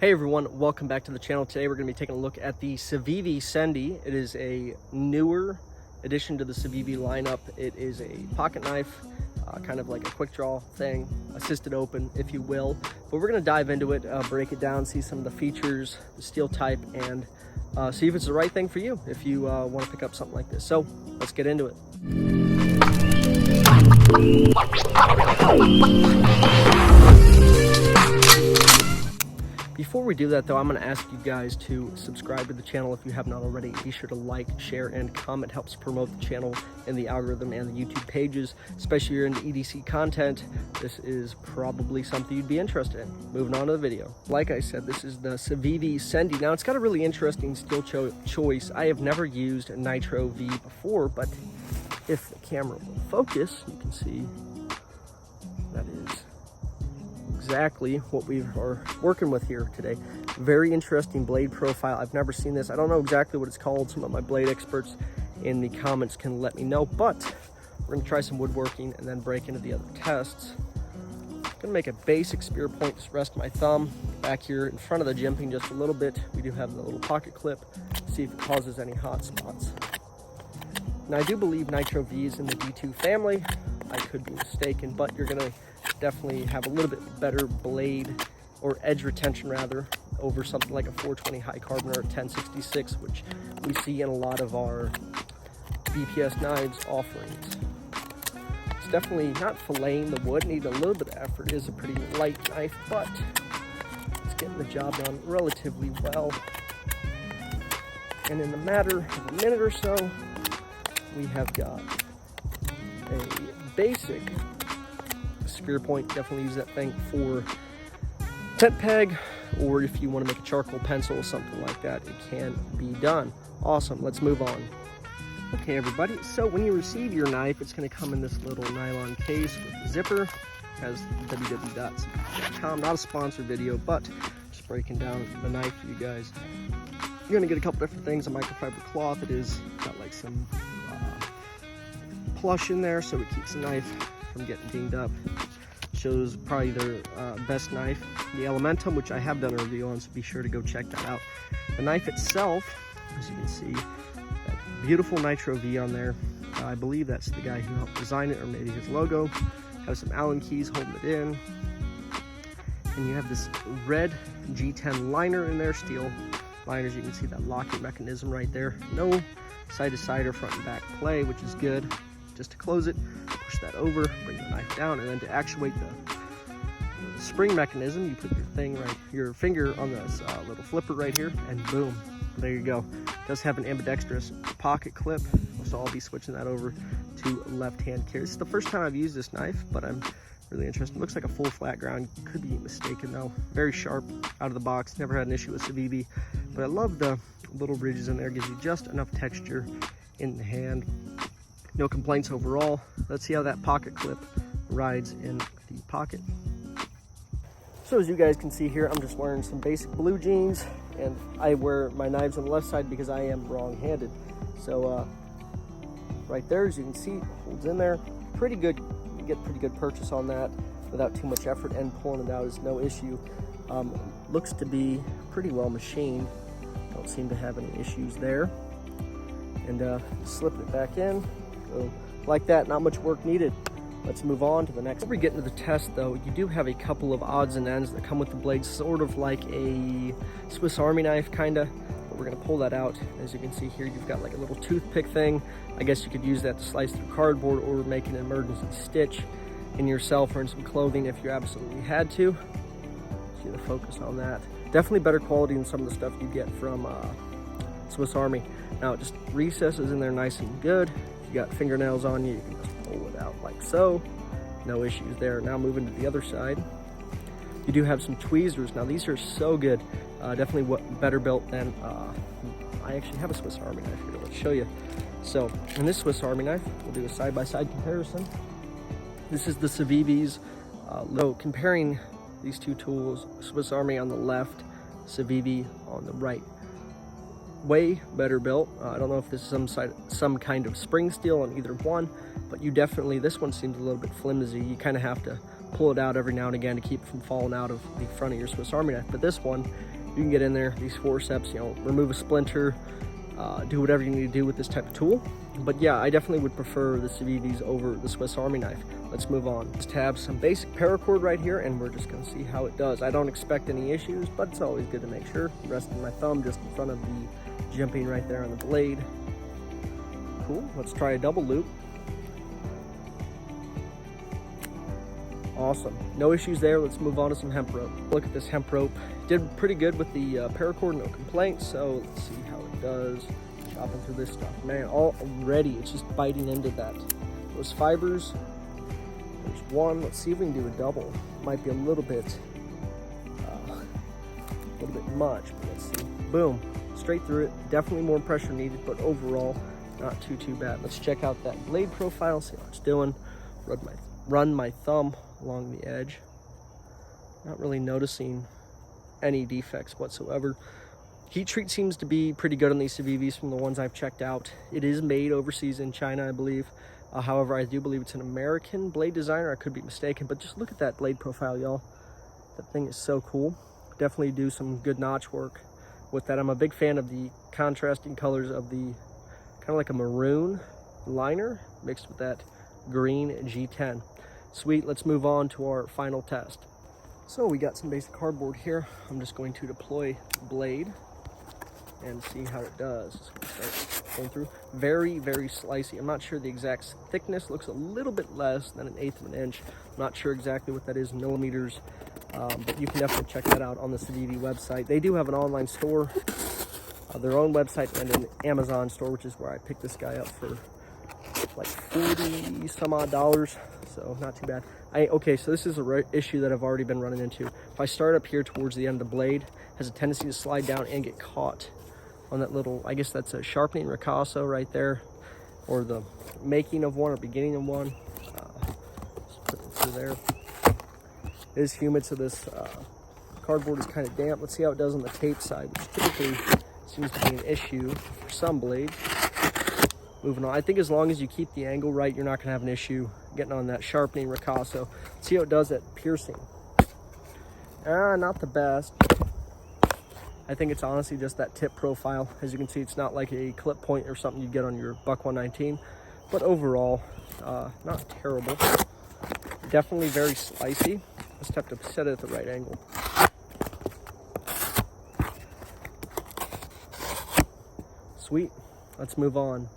Hey everyone, welcome back to the channel. Today we're going to be taking a look at the Civivi Sendy. It is a newer addition to the Civivi lineup. It is a pocket knife, kind of like a quick draw thing, assisted open if you will. But we're going to dive into it, break it down, see some of the features, the steel type, and see if it's the right thing for you if you want to pick up something like this. So let's get into it. Before we do that though, I'm going to ask you guys to subscribe to the channel if you have not already. Be sure to like, share, and comment. It helps promote the channel in the algorithm and the YouTube pages, especially if you're into EDC content. This is probably something you'd be interested in. Moving on to the video. Like I said, this is the Civivi Sendy. Now it's got a really interesting steel choice. I have never used a Nitro V before, but if the camera will focus, you can see that is exactly what we are working with here today. Very interesting blade profile. I've never seen this. I don't know exactly what it's called. Some of my blade experts in the comments can let me know, but we're going to try some woodworking and then break into the other tests. I'm going to make a basic spear point, just rest my thumb back here in front of the jimping just a little bit. We do have the little pocket clip, see if it causes any hot spots. Now I do believe Nitro V is in the D2 family. I could be mistaken, but you're going to definitely have a little bit better blade or edge retention rather over something like a 420 high carbon or a 1066, which we see in a lot of our BPS knives offerings. It's definitely not filleting the wood, need a little bit of effort. It is a pretty light knife, but it's getting the job done relatively well. And in a matter of a minute or so, we have got a basic spear point. Definitely use that thing for tent peg, or if you want to make a charcoal pencil or something like that, it can be done. Awesome, let's move on. Okay everybody, so when you receive your knife, it's going to come in this little nylon case with a zipper. It has www.civivi.com. Not a sponsored video, but just breaking down the knife for you guys. You're going to get a couple different things. A microfiber cloth. It is got like some plush in there, so it keeps the knife from getting dinged up. Shows probably their best knife, the Elementum, which I have done a review on, so be sure to go check that out. The knife itself, as you can see, that beautiful Nitro V on there. I believe that's the guy who helped design it, or maybe his logo. Have some Allen keys holding it in, and you have this red G10 liner in there, steel liners. You can see that locking mechanism right there. No side to side or front and back play, which is good. Just to close it, push that over, bring the knife down, and then to actuate the spring mechanism, you put your finger on this little flipper right here, and boom, there you go. It does have an ambidextrous pocket clip, so I'll be switching that over to left-hand carry. This is the first time I've used this knife, but I'm really interested. It looks like a full flat ground. Could be mistaken though. Very sharp out of the box. Never had an issue with Civivi, but I love the little ridges in there. Gives you just enough texture in the hand. No complaints overall. Let's see how that pocket clip rides in the pocket. So as you guys can see here, I'm just wearing some basic blue jeans, and I wear my knives on the left side because I am wrong-handed. So right there, as you can see, it holds in there. Pretty good. You get pretty good purchase on that without too much effort, and pulling it out is no issue. Looks to be pretty well machined. Don't seem to have any issues there. And slip it back in. So, like that, not much work needed. Let's move on to the next. Before we get into the test though, you do have a couple of odds and ends that come with the blade, sort of like a Swiss Army knife kinda, but we're gonna pull that out. As you can see here, you've got like a little toothpick thing. I guess you could use that to slice through cardboard or make an emergency stitch in yourself or in some clothing if you absolutely had to. See the focus on that. Definitely better quality than some of the stuff you get from Swiss Army. Now it just recesses in there nice and good. You got fingernails on you, you can just pull it out like so. No issues there. Now moving to the other side. You do have some tweezers. Now these are so good. Definitely better built than, I actually have a Swiss Army knife here. Let's show you. So in this Swiss Army knife, we'll do a side-by-side comparison. This is the Civivi's. Comparing these two tools, Swiss Army on the left, Civivi on the right. Way better built. I don't know if this is some kind of spring steel on either one, but you definitely, this one seems a little bit flimsy. You kind of have to pull it out every now and again to keep it from falling out of the front of your Swiss Army knife. But this one, you can get in there, these forceps, you know, remove a splinter, do whatever you need to do with this type of tool. But yeah, I definitely would prefer the Civivis over the Swiss Army knife. Let's move on. Just have some basic paracord right here, and we're just gonna see how it does. I don't expect any issues, but it's always good to make sure. Resting my thumb just in front of the jimping right there on the blade. Cool, let's try a double loop. Awesome, no issues there. Let's move on to some hemp rope. Look at this hemp rope. Did pretty good with the paracord, no complaints. So let's see how it does. Chopping through this stuff. Man, already it's just biting into those fibers. There's one. Let's see if we can do a double. Might be a little bit much, but let's see. Boom, straight through it. Definitely more pressure needed, but overall, not too bad. Let's check out that blade profile, see how it's doing. Run my thumb along the edge. Not really noticing any defects whatsoever. Heat treat seems to be pretty good on these Civivis from the ones I've checked out. It is made overseas in China, I believe. However, I do believe it's an American blade designer. I could be mistaken, but just look at that blade profile, y'all. That thing is so cool. Definitely do some good notch work with that. I'm a big fan of the contrasting colors of the kind of like a maroon liner mixed with that green G10. Sweet, let's move on to our final test. So we got some basic cardboard here. I'm just going to deploy the blade and see how it does. Start going through. Very slicey. I'm not sure the exact thickness. Looks a little bit less than 1/8 of an inch. I'm not sure exactly what that is in millimeters, but you can definitely check that out on the Civivi website. They do have an online store, their own website, and an Amazon store, which is where I picked this guy up for like 40 some odd dollars, so not too bad. Okay, so this is a issue that I've already been running into. If I start up here towards the end of the blade, it has a tendency to slide down and get caught on that little, I guess that's a sharpening ricasso right there, or the making of one or beginning of one. Just put it through there. It is humid, so this cardboard is kind of damp. Let's see how it does on the tape side, which typically seems to be an issue for some blades. Moving on, I think as long as you keep the angle right, you're not gonna have an issue getting on that sharpening ricasso. Let's see how it does at piercing. Not the best. I think it's honestly just that tip profile. As you can see, it's not like a clip point or something you get on your Buck 119, but overall, not terrible. Definitely very slicey. Just have to set it at the right angle. Sweet, let's move on.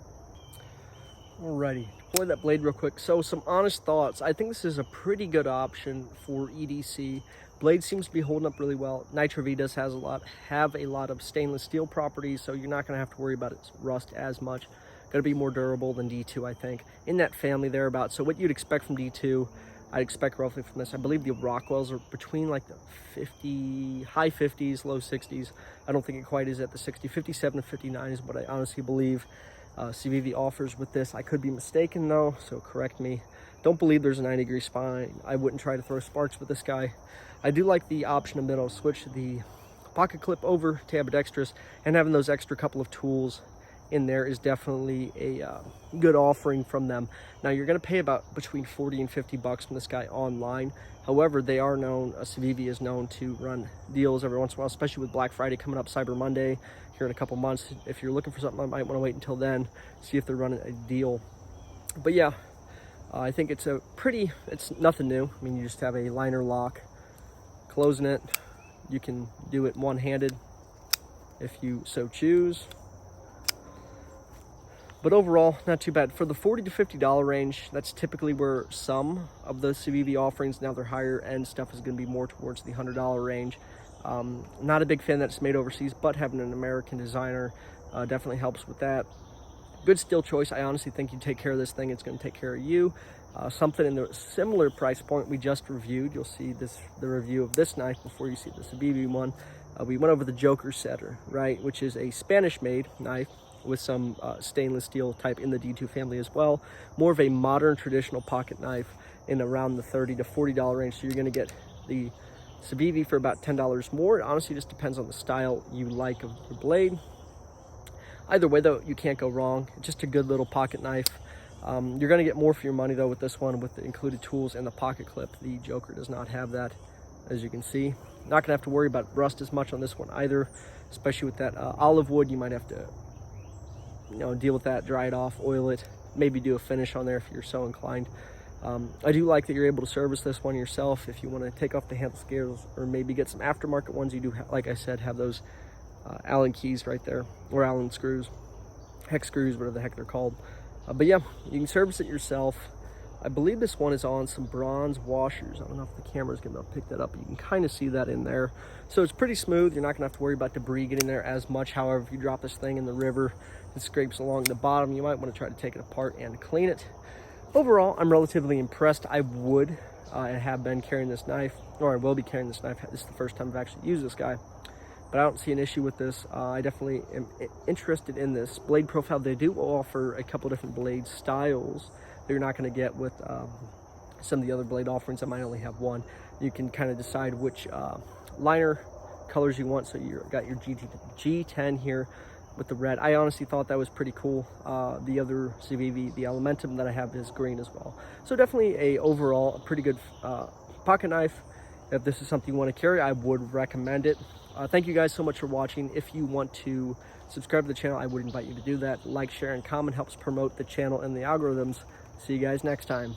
Alrighty, deploy that blade real quick. So some honest thoughts. I think this is a pretty good option for EDC. Blade seems to be holding up really well. Nitro V does have a lot of stainless steel properties, so you're not gonna have to worry about its rust as much. Gonna be more durable than D2, I think. In that family thereabout. So what you'd expect from D2, I'd expect roughly from this. I believe the Rockwells are between like the high 50s, low 60s. I don't think it quite is at the 60. 57 to 59 is what I honestly believe Civivi offers with this. I could be mistaken though, so correct me. Don't believe there's a 90-degree spine. I wouldn't try to throw sparks with this guy. I do like the option in the middle, switch the pocket clip over to ambidextrous, and having those extra couple of tools in there is definitely a good offering from them. Now you're going to pay about between 40 and 50 bucks from this guy online. However, they are known, Civivi is known to run deals every once in a while, especially with Black Friday coming up, Cyber Monday here in a couple months. If you're looking for something, I might want to wait until then, see if they're running a deal. But yeah, I think it's it's nothing new. I mean, you just have a liner lock, closing it. You can do it one-handed if you so choose. But overall, not too bad. For the $40 to $50 range, that's typically where some of the Civivi offerings, now their higher end stuff, is going to be more towards the $100 range. Not a big fan that it's made overseas, but having an American designer definitely helps with that. Good steel choice. I honestly think you take care of this thing, it's going to take care of you. Something in the similar price point we just reviewed. You'll see the review of this knife before you see the Civivi one. We went over the Joker Setter, right, which is a Spanish-made knife with some stainless steel type in the D2 family as well. More of a modern traditional pocket knife in around the $30 to $40 range. So you're going to get the Civivi for about $10 more. It honestly just depends on the style you like of the blade. Either way though, you can't go wrong. Just a good little pocket knife. You're going to get more for your money though with this one, with the included tools and the pocket clip. The Joker does not have that, as you can see. Not going to have to worry about rust as much on this one either, especially with that olive wood. You might have to, you know, deal with that, dry it off, oil it, maybe do a finish on there if you're so inclined. I do like that you're able to service this one yourself if you want to take off the handle scales or maybe get some aftermarket ones. You do, like I said, have those Allen keys right there, or Allen screws, hex screws, whatever the heck they're called. But yeah, you can service it yourself. I believe this one is on some bronze washers. I don't know if the camera's gonna pick that up, but you can kind of see that in there. So it's pretty smooth. You're not gonna have to worry about debris getting there as much. However, if you drop this thing in the river, it scrapes along the bottom, you might want to try to take it apart and clean it. Overall, I'm relatively impressed. I would and have been carrying this knife, or I will be carrying this knife. This is the first time I've actually used this guy, but I don't see an issue with this. I definitely am interested in this blade profile. They do offer a couple different blade styles that you're not going to get with some of the other blade offerings. I might only have one. You can kind of decide which liner colors you want. So you've got your G10 here with the red. I honestly thought that was pretty cool. The other Civivi, the Elementum that I have, is green as well. So definitely overall a pretty good pocket knife. If this is something you want to carry, I would recommend it. Thank you guys so much for watching. If you want to subscribe to the channel, I would invite you to do that. Like, share, and comment helps promote the channel and the algorithms. See you guys next time.